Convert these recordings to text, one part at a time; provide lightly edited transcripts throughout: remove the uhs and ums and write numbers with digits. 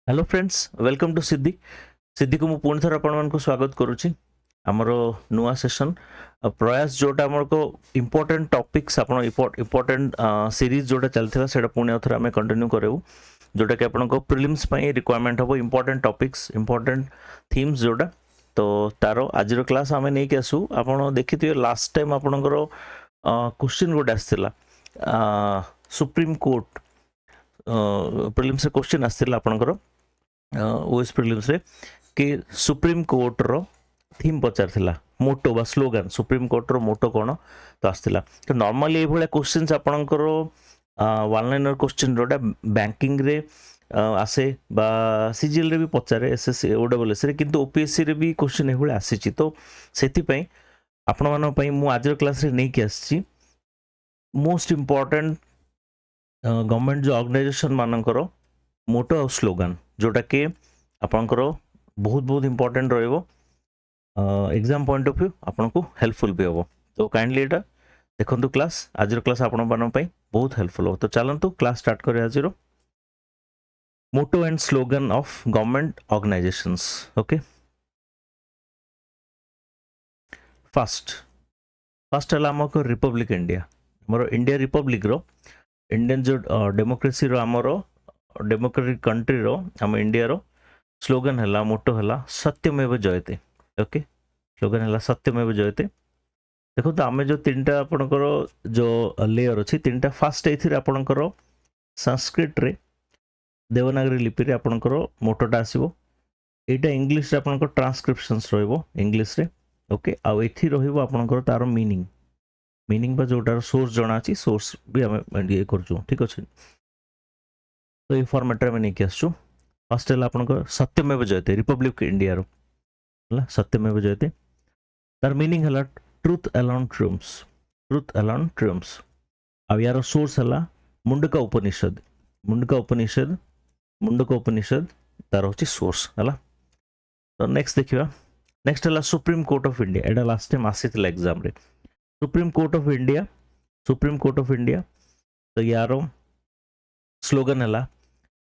Hello friends, welcome to सिद्धि सिद्धि को मु पुणी थर आपण को स्वागत करुच्ची आमर नुआ सेशन प्रयास जोटा आमर को इम्पोर्टेंट टॉपिक्स आपण इम्पोर्टेंट सीरीज जोटा चलथिला सेटा पुणी थर आमे कंटिन्यू करेबु जोटा कि आपण को प्रिलिम्स पई रिक्वायरमेंट हबो इम्पोर्टेंट टॉपिक्स इम्पोर्टेंट थीम्स जोटा तो तारो आजिरो क्लास आमे नै के आसु आपण देखिथियो लास्ट टाइम आपणकर क्वेश्चन गोटे आस्थिला सुप्रीम कोर्ट प्रिलिम्स रे क्वेश्चन आस्थिला आपणकर ओएस प्रिलिम्स रे कि सुप्रीम कोर्ट रो थीम पचार थिला मोटो बा स्लोगन सुप्रीम कोर्ट रो मोटो कोन तो आस्थिला तो नॉर्मली ए भले क्वेश्चंस आपणकर वन लाइनर क्वेश्चन रोटा बैंकिंग रे आसे बा सीजीएल रे भी पचारे एसएससी ओडब्ल्यूएस रे किंतु ओपीएससी रे भी क्वेश्चन ए भले आसीची तो सेति पई आपण मानो पई मु आज क्लास रे नै कि आसी मोस्ट इंपोर्टेंट गवर्नमेंट जो ऑर्गेनाइजेशन मानकर मोटो और स्लोगन जोटा कि आपणकर बहुत बहुत इंपोर्टेंट रहिबो एग्जाम पॉइंट ऑफ व्यू आपन को हेल्पफुल भी होबो तो काइंडली एटा देखंतु क्लास आज क्लास आपण मानन पई बहुत हेल्पफुल हो तो चलंतु क्लास स्टार्ट करे आज motto and slogan of government organisations okay first हला हमको रिपब्लिक इंडिया हमरो इंडिया रिपब्लिक रो इंडियन जो डेमोक्रेसी रो हमरो डेमोक्रेटिक कंट्री रो हम इंडिया रो स्लोगन हला मोटो हला सत्यमेव जयते ओके स्लोगन हला सत्यमेव जयते देखो तो आमे जो तीनटा आपनकर जो लेयर अछि तीनटा फर्स्ट एथिर आपनकर संस्कृत रे देवनागरी लिपि रे आपनकर मोटोटा आसीबो एटा इंग्लिश रे आपनकर ट्रांसक्रिप्शंस रहइबो इंग्लिश रे ओके आ एथि रहइबो आपनकर तार मीनिंग बा जोटार सोर्स जणा अछि सोर्स भी हमें ये करछु ठीक अछि तो ये फॉर्मेट रे मैं आसछु फर्स्ट है आपन सत्यमेव जयते रिपब्लिक इंडिया रो सत्यमेव जयते तार मीनिंग है ट्रुथ अलोन ट्रिम्स आ यार सोर्स है मुंडका उपनिषद तार होची सोर्स है तो नेक्स्ट देखिबा नेक्स्ट है supreme court of India Etah last time आसीथिला exam रे सुप्रीम कोर्ट ऑफ इंडिया तो यार स्लोगन है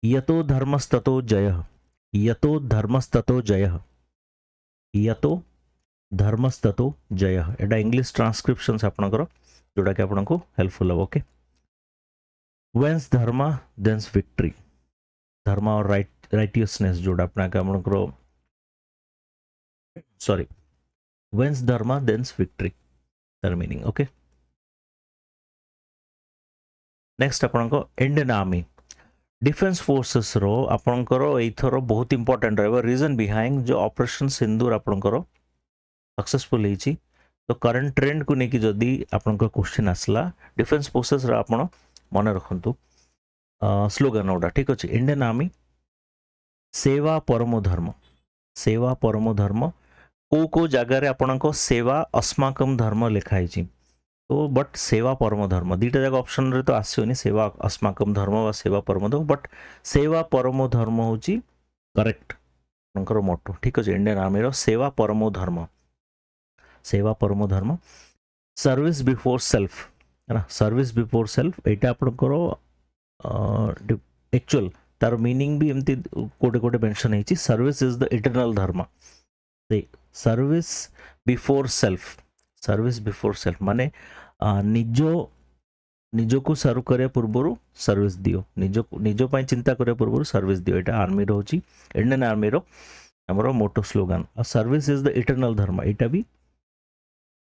यतो धर्मस्ततो जयः एटा इंग्लिश ट्रांसक्रिप्शंस आपनकर जोटा कि आपन को हेल्पफुल हो ओके वेन्स धर्मा देन्स विक्ट्री धर्मा और राइटियसनेस जोटा अपना का आपनकर सॉरी वेन्स धर्मा देन्स विक्ट्री तार मीनिंग ओके नेक्स्ट आपन को इंडियन आर्मी डिफेंस फोर्सेस रो आपनकर एथरो बहुत इंपोर्टेंट रहबो रीजन बिहाइंड जो ऑपरेशन सिंदूर आपनकर सक्सेसफुल हेची तो करंट ट्रेंड को नेकी जदी आपनकर क्वेश्चन आसला डिफेंस फोर्सेस रो आपन मन रखंतु स्लोगन ओडा ठीक अछि इंडियन आर्मी सेवा परमो धर्म को जगह रे आपनको सेवा अस्माकम धर्म लिखाई छी तो बट सेवा परम धर्म दीटा जगह ऑप्शन रे तो आसीओनी सेवा अस्माकम धर्म वा सेवा परम धर्म बट सेवा परम धर्म होची करेक्ट आपनकर मोटो ठीक अछि इंडियन आर्मी रो सेवा परम धर्म सर्विस बिफोर सेल्फ है ना सर्विस बिफोर सेल्फ एटा आपनकर एक्चुअल तार मीनिंग भी एमती कोटे कोटे मेंशन हेची सर्विस इज द इटर्नल धर्म सर्विस बिफोर सेल्फ माने निजो को सर्व करे पूर्व सर्विस दियो निजो पाई चिंता करे पूर्व सर्विस दियो एटा आर्मी रो होची इंडियन आर्मी रो हमरो motto slogan service is the eternal dharma एटा भी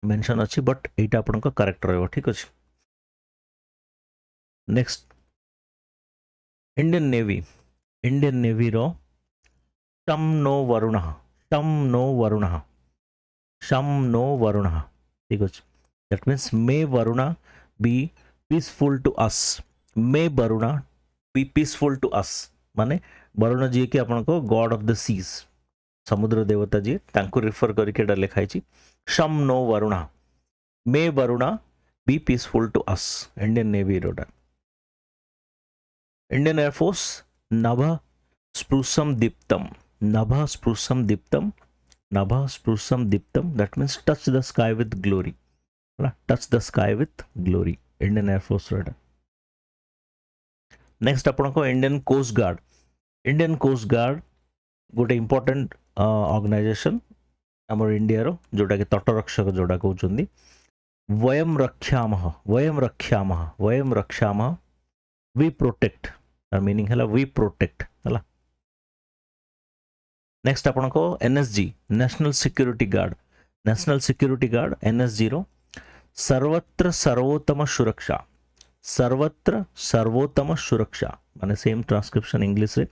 मेंशन अछि बट एटा आपन को करेक्ट रहबो ठीक अछि नेक्स्ट इंडियन नेवी रो शम नो वरुणः ठीक अछि that means may Varuna be peaceful to us माने वरुण जी के आपन को गॉड ऑफ द सीज समुद्र देवता जी तांको रिफर करके एटा लिखाई छी शम नो वरुणा मे Varuna be peaceful to us Indian navy रोडा इंडियन एयरफोर्स नभ स्पृशम दीप्तम that means touch the sky with glory Indian air force रोडा नेक्स्ट आपन को Indian coast guard Indian coast guard गोटे इंपोर्टेंट ऑर्गेनाइजेशन आमर इंडिया रो जोटा कि तटरक्षक जोटा कहउछंदी वयम रक्षामः वयम रक्षामः वयम रक्षामः वी प्रोटेक्ट तार मीनिंग है वी प्रोटेक्ट है। नेक्स्ट आपण को NSG National Security Guard NSG रो सर्वत्र सर्वोत्तम सुरक्षा सर्वत्र सर्वोत्तम सुरक्षा माने सेम ट्रांसक्रिप्शन इंग्लिश रे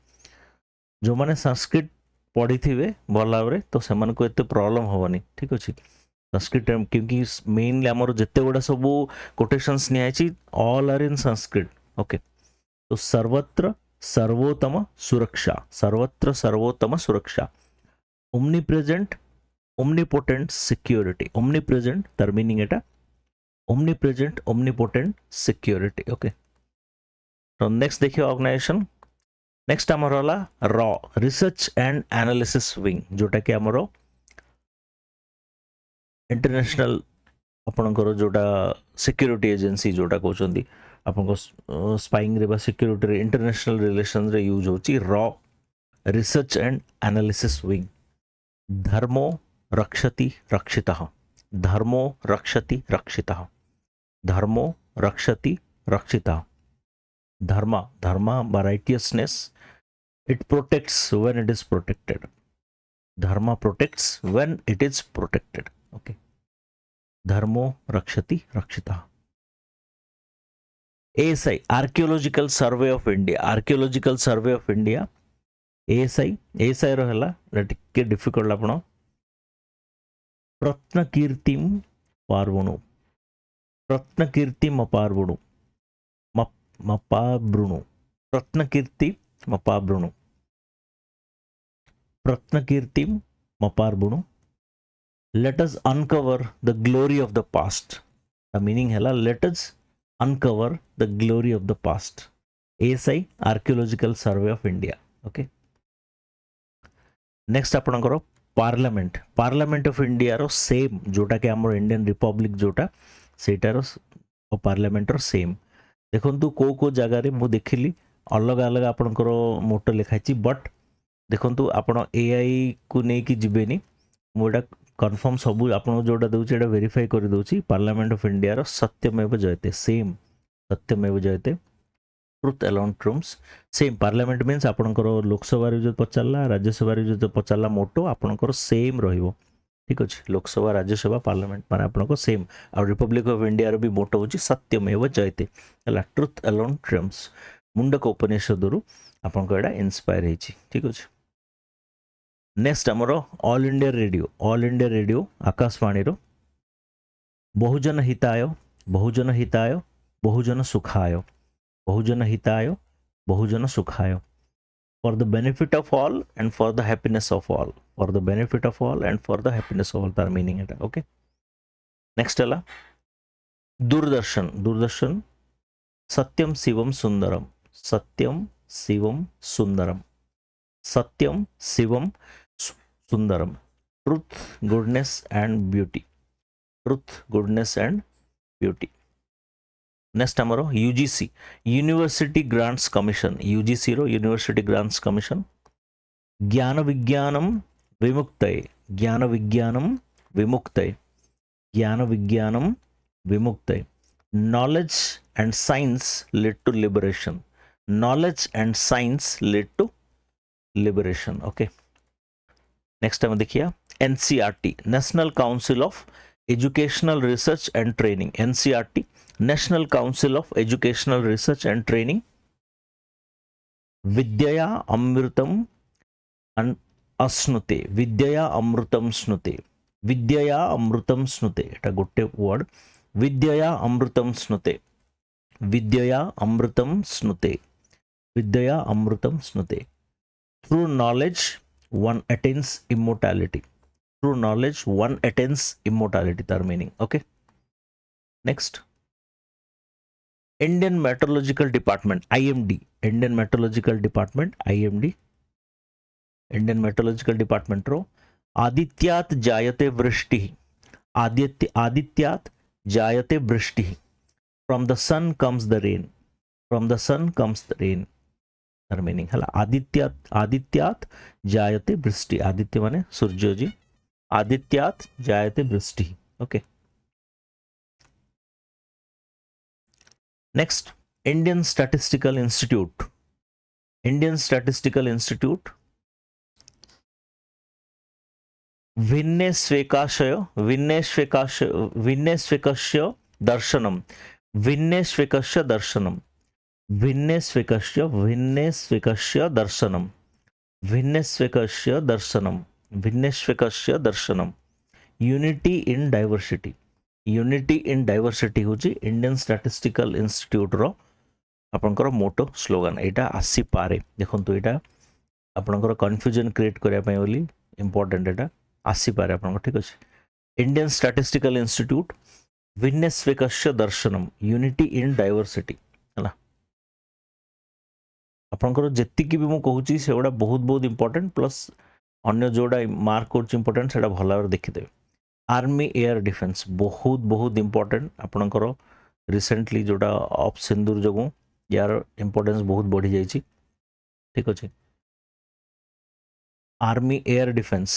जो माने संस्कृत पढ़ी थे भल भाव तो से एत प्रॉब्लम हेनी ठीक अच्छे संस्कृत क्योंकि मेनली आमर जिते गुड़ा सब कोटेशंस नियाची all are in Sanskrit okay. तो सर्वत्र सर्वोत्तम सुरक्षा ओमनीप्रेजेंट ओमनीपोटेंट सिक्योरिटी ओमनीप्रेजेंट तार मीनिंग एटा ओमनीप्रेजेंट ओमनीपोटेंट सिक्योरिटी ओके। तो नेक्स्ट देखिए ऑर्गेनाइजेशन नेक्स्ट आमर होला रॉ रिसर्च एंड एनालिसिस विंग जोटा कि आमर इंटरनेशनल आपणकर जोटा सिक्योरिटी एजेंसी जोटा कहउछंदी आपनको स्पाइंग रे बा सिक्योरिटी रे इंटरनेशनल रिलेशन रे यूज होची raw research and analysis wing धर्मो रक्षति रक्षितः धर्मो रक्षति रक्षितः धर्मो रक्षति रक्षितः धर्म धर्म righteousness it protects when it is protected dharma protects when it is protected okay dharmo rakshati rakshita ASI archaeological survey of india ASI रो हला टिके डिफिकल्ट आपण प्रत्नकीर्तिम अपार्वणु मपाब्रुणु प्रत्नकीर्तिम मपार्वणु let us uncover the glory of the past the meaning है let us uncover the glory of the past ASI archaeological survey of india okay। Next आपणकर parliament of India रो same जोटा कि आमर Indian Republic जोटा सेटार parliament रो same देखंतु को जगह रे मु देखिली अलग अलग आपणकर मोटो लिखाई बट देखंतु आपण एआई को नेकी जिबेनी मोटा कन्फर्म सब आपन जोटा दउची एटा वेरीफाई कर दउची पार्लियामेंट ऑफ इंडिया रो सत्यमेव जयते सेम सत्यमेव जयते truth alone triumphs same parliament means आपणकर लोकसभा रे जो पचारला राज्यसभा रे जो पचारला मोटो आपणकर सेम रहिबो ठीक अछि लोकसभा राज्यसभा पार्लियामेंट माने आपणको सेम आ रिपब्लिक ऑफ इंडिया रो भी मोटो होची सत्यमेव जयते हला truth alone triumphs Mundaka Upanishad रु आपणको एटा इंस्पायर हेची ठीक अछि। नेक्स्ट आमर ऑल इंडिया रेडियो आकाशवाणी रो बहुजन हिताय बहुजन सुखाय for the benefit of all and for the happiness of all तार मीनिंग एटा ओके। नेक्स्ट हला दूरदर्शन सत्यम शिवम सुंदरम truth goodness and beauty next आमर यूजीसी यूनिवर्सिटी ग्रांट्स कमिशन ज्ञान विज्ञानम विमुक्तये knowledge and science lead to liberation okay. Next time देखिए NCERT national council of educational research and training NCERT national council of educational research and training विद्यया अमृतम अस्नुते विद्यया अमृतम स्नुते एटा गोटे वर्ड विद्यया अमृतम स्नुते through knowledge one attains immortality तार meaning okay. Next Indian meteorological department IMD Indian meteorological department रो आदित्यात जायते वृष्टि from the sun comes the rain तार मीनिंग है आदित्यात आदित्यात जायते वृष्टि आदित्य माने सूर्य जी आदित्यात जायते वृष्टि okay next Indian statistical institute विन्नेस्वेकस्य दर्शनम विन्नेस्वेकस्य दर्शनम यूनिटी इन डाइवर्सिटी होची इंडियन स्टैटिस्टिकल इंस्टीट्यूट रो आपनकर मोटो स्लोगन एटा आसी पारे देखंतु एटा आपनकर कंफ्यूजन क्रिएट करिया पय बोली इंपोर्टेंट एटा आसी पारे आपन ठीक अछि इंडियन स्टैटिस्टिकल इंस्टीट्यूट विन्नेस्वेकस्य दर्शनम यूनिटी इन डाइवर्सिटी हला आपनकर जेति कि भी मु कहूची सेडा बहुत बहुत इंपोर्टेंट प्लस अन्य जोडा मार्क कोच इंपोर्टेंट सेडा भला देखि देबे आर्मी एयर डिफेंस बहुत बहुत इंपोर्टेंट आपनकर रिसेंटली जोडा ऑफ सिंदूर जगू यार इंपोर्टेंस बहुत बढ़ी जाइए ठीक अच्छे आर्मी एयर डिफेंस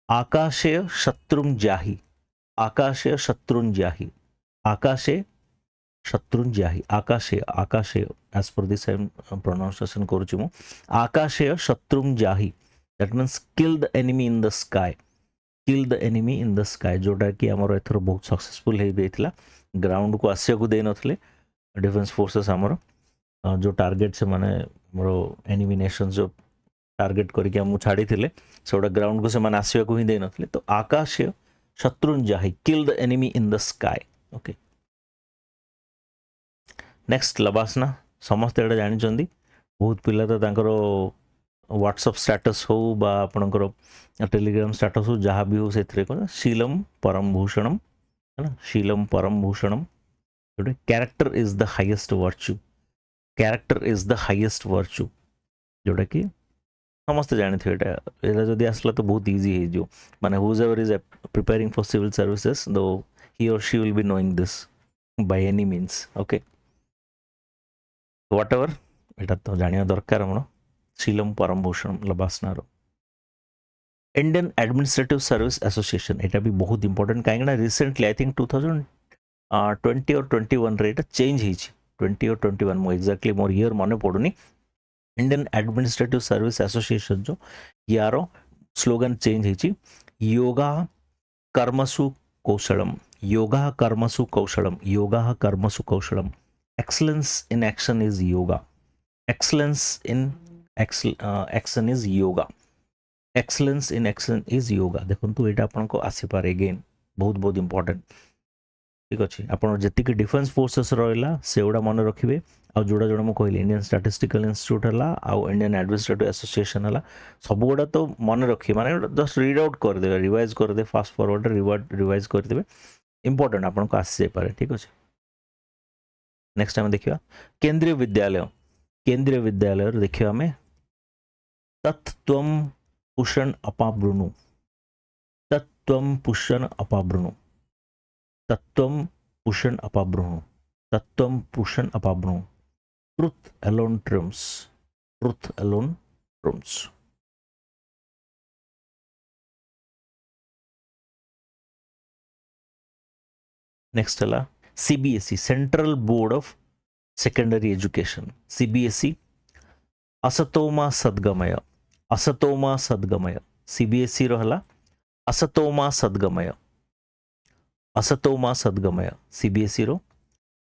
आकाशे शत्रुं जाहि आकाशे as per this I am pronunciation करूची मु आकाशे शत्रुं जाहि that means kill the enemy in the sky जोटा कि आमर एथर बहुत सक्सेसफुल हो गई ग्राउंड को आसिया को दे नथिले डिफेंस फोर्सेस आमर जो टार्गेट से माने मोर एनिमी नेशंस जो टार्गेट करके हम छाड़ी थिले सेडा ग्राउंड को से माने आसिया को ही दे नथिले तो आकाशे शत्रुं जाहि kill the enemy in the sky okay next LBSNAA समस्त एडा जानि चंदी बहुत पिला तो तांकर व्हाट्सएप स्टेटस हो बा आपनकर टेलीग्राम स्टेटस हो जहाँ भी हो से शीलम परम भूषणम है ना शीलम परम भूषणम character is the highest virtue जोटा कि समस्त जानी थे जदि आसला तो बहुत इजी है जो माने whoever is preparing for civil services though he और she will be knowing this by any means okay whatever एटा तो जानिया दरकार हमरो शीलम परम भूषणम लबासनारो इंडियन एडमिनिस्ट्रेटिव सर्विस एसोसिएशन एटा भी बहुत इंपोर्टेंट कहीं ना रिसेंटली आई थिंक 2020 और 21 रे एटा चेंज ही 20 और 21 मो एक्जेक्टली मोर ईयर माने पड़ुनी इंडियन एडमिनिस्ट्रेटिव सर्विस एसोसिएशन जो यारो स्लोगन चेंज ही योगा कर्मसु कौशलम excellence in action is yoga excellence in action is yoga देखो ये आपको आसी पारे अगेन बहुत बहुत इंपोर्टेंट ठीक अच्छे आपड़ जी डिफेंस फोर्सेस रहा से गुड़ा मन रखिए आ जोड़ा जोड़ा मुझे कहली इंडियन स्टैटिस्टिकल इंस्टीट्यूट है आउ इंडियन एडमिनिस्ट्रेटिव एसोसिएशन है सब गुड़ा तो मन रखिए माने जस्ट रीड आउट करदे रिवाइज करदे फास्ट फॉरवर्ड रिवाइज करदे इंपोर्टेंट आपको आसी जाए ठीक अच्छे नेक्स्ट टाइम देखिए केंद्रीय विद्यालय देखिए आम तत्त्वं पुषण अपावृणु ट्रुथ alone trumps नेक्स्ट है CBSE central board of secondary education CBSE असतोमा सद्गमय CBSE रहला असतोमा सद्गमय CBSE रो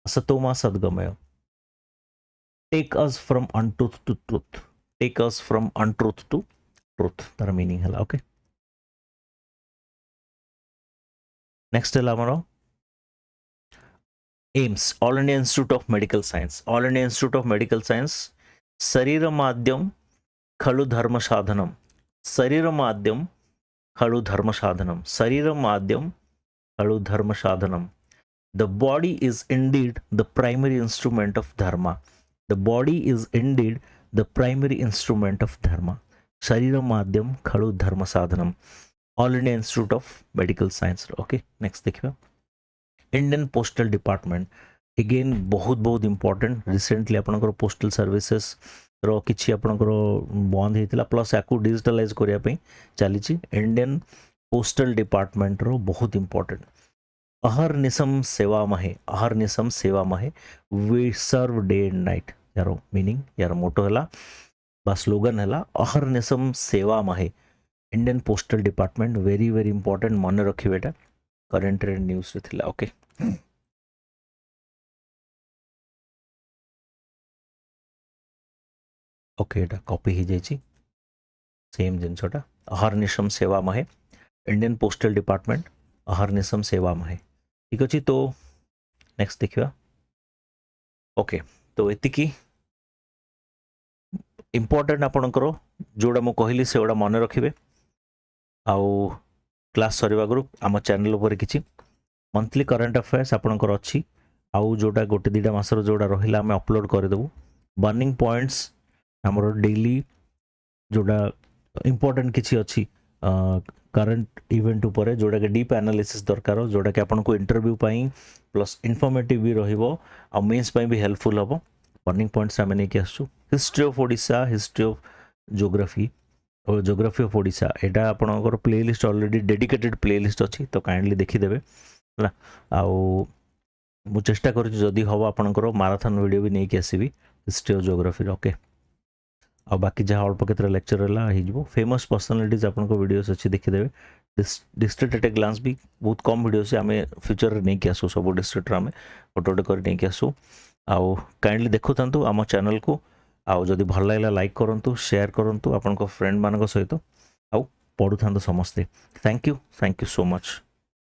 असतोमा सद्गमय take us from untruth to truth तार मीनिंग है ओके नेक्स्ट है हमारा AIIMS all India institute of medical science शरीर माध्यम खलु धर्म साधनम the body is indeed the primary instrument of dharma sharira madhyam khalu dharma sadhanam all India Institute of Medical Science okay next देखिए Indian postal department again बहुत बहुत important recently आपनकर postal services रो किछि आपणकर बंद हेतिला प्लस याकू डिजिटलाइज करिया पई चलीछि इंडियन पोस्टल डिपार्टमेंट रो बहुत इंपोर्टेंट अहर्निशम सेवा महे we serve day and night यार मीनिंग यार मोटो हैला बा स्लोगन हैला अहर्निशम सेवा महे Indian postal department very very important मन रखिबे एटा करंट ट्रेंड न्यूज रे थिला ओके ओके एटा कॉपी ही जाइछि सेम जिनसटा अहर्निशम सेवा महे इंडियन पोस्टल डिपार्टमेंट अहर्निशम सेवा महे ठीक अछि तो नेक्स्ट देखिबा ओके तो एतिकी इंपोर्टेंट आपणकर जोड़ा मु कहली से ओडा मन रखिबे आउ क्लास सरीवा ग्रुप आम चैनल उपर किछि मंथली करंट अफेयर्स आपणकर अछि आउ जोड़ा गोटे दिटा मासर जोड़ा रहिला हम अपलोड कर देबू बर्निंग पॉइंट्स हमरो डेली जोड़ा इंपोर्टेंट किछि अछि करंट इवेंट ऊपर जोड़ा के डीप एनालिसिस दरकार जोड़ा के आपन को इंटरव्यू पाई प्लस इन्फॉर्मेटिव भी रहिबो आ मेंस पाई भी हेल्पफुल हबो बर्निंग पॉइंट्स हम नै कि आसु history of Odisha history of geography और ज्योग्राफी ऑफ ओडिशा एटा आपनकर प्लेलिस्ट ऑलरेडी डेडिकेटेड प्लेलिस्ट अछि तो काइंडली देखि देबे हला आउ मु चेष्टा करू जदी हबो आपनकर मैराथन वीडियो भी नै कि आसीबी हिस्ट्री ऑफ ज्योग्राफी ओके आ बाकी जहाँ अल्प केतरा लेक्चर रहा हो फेमस पर्सनालिटीज आपन वीडियोस अच्छी देखीदेवे डिस्ट्रिक्ट एट ए ग्लांस भी बहुत कम वीडियो से आम फ्यूचर रे नहीं आसू सब डिस्ट्रिक्ट आम गोटे गोटे कर नहीं आसू आउ काइंडली देखु था आम चैनल को आउ जदि भल लगे लाइक करूँ शेयर करूँ आपण फ्रेंड मान सहित आउ पढ़ु था समस्ते थैंक यू सो मच।